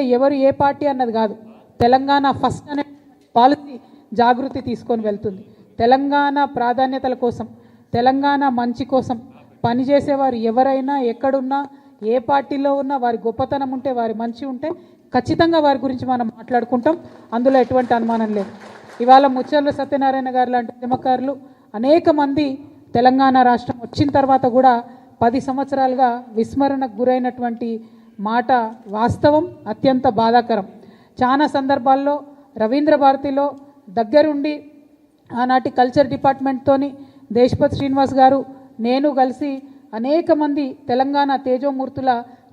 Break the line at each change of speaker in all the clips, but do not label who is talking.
ఎవరు ఏ పార్టీ అన్నది కాదు, తెలంగాణ ఫస్ట్ అనే పాలసీ జాగృతి తీసుకొని వెళ్తుంది. తెలంగాణ ప్రాధాన్యతల కోసం, తెలంగాణ మంచి కోసం పనిచేసేవారు ఎవరైనా ఎక్కడున్నా ఏ పార్టీలో ఉన్నా వారి గొప్పతనం ఉంటే, వారి మంచి ఉంటే ఖచ్చితంగా వారి గురించి మనం మాట్లాడుకుంటాం. అందులో ఎటువంటి అనుమానం లేదు. ఇవాళ ముచ్చర్ల సత్యనారాయణ గారు లాంటి ఉద్యమకారులు అనేక మంది తెలంగాణ రాష్ట్రం వచ్చిన తర్వాత కూడా 10 సంవత్సరాలుగా విస్మరణకు గురైనటువంటి మాట వాస్తవం, అత్యంత బాధాకరం. చాలా సందర్భాల్లో రవీంద్ర భారతిలో దగ్గరుండి ఆనాటి కల్చర్ డిపార్ట్మెంట్తోని దేశపతి శ్రీనివాస్ గారు నేను కలిసి అనేక మంది తెలంగాణ తేజోమూర్తుల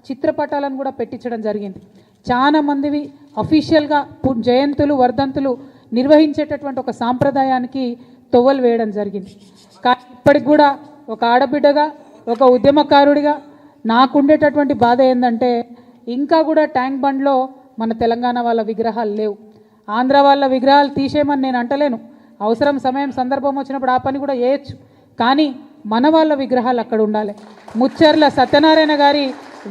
చిత్రపటాలను కూడా పెట్టించడం జరిగింది. చాలా మందివి అఫీషియల్గా జయంతులు వర్ధంతులు నిర్వహించేటటువంటి ఒక సాంప్రదాయానికి తొవ్వలు వేయడం జరిగింది. కానీ ఇప్పటికి కూడా ఒక ఆడబిడ్డగా, ఒక ఉద్యమకారుడిగా నాకుండేటటువంటి బాధ ఏంటంటే ఇంకా కూడా ట్యాంక్ బండ్లో మన తెలంగాణ వాళ్ళ విగ్రహాలు లేవు. ఆంధ్ర వాళ్ళ విగ్రహాలు తీసేయమని నేను అంటలేను, అవసరం సమయం సందర్భం వచ్చినప్పుడు ఆ పని కూడా చేయొచ్చు. కానీ మన వాళ్ళ విగ్రహాలు అక్కడ ఉండాలి. ముచ్చర్ల సత్యనారాయణ గారి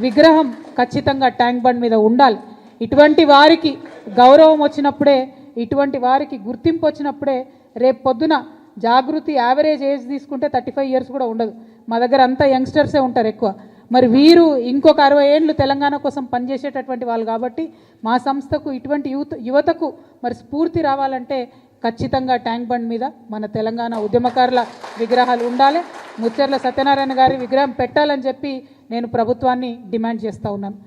విగ్రహం ఖచ్చితంగా ట్యాంక్ బండ్ మీద ఉండాలి. ఇటువంటి వారికి గౌరవం వచ్చినప్పుడే, ఇటువంటి వారికి గుర్తింపు వచ్చినప్పుడే రేపు పొద్దున జాగృతి యావరేజ్ ఏజ్ తీసుకుంటే 35 ఇయర్స్ కూడా ఉండదు. మా దగ్గర అంతా యంగ్స్టర్సే ఉంటారు ఎక్కువ. మరి వీరు ఇంకొక 60 ఏళ్ళు తెలంగాణ కోసం పనిచేసేటటువంటి వాళ్ళు కాబట్టి మా సంస్థకు ఇటువంటి యువతకు మరి స్ఫూర్తి రావాలంటే ఖచ్చితంగా ట్యాంక్ బండ్ మీద మన తెలంగాణ ఉద్యమకారుల విగ్రహాలు ఉండాలి. ముచ్చర్ల సత్యనారాయణ గారి విగ్రహం పెట్టాలని చెప్పి నేను ప్రభుత్వాన్ని డిమాండ్ చేస్తూ ఉన్నాను.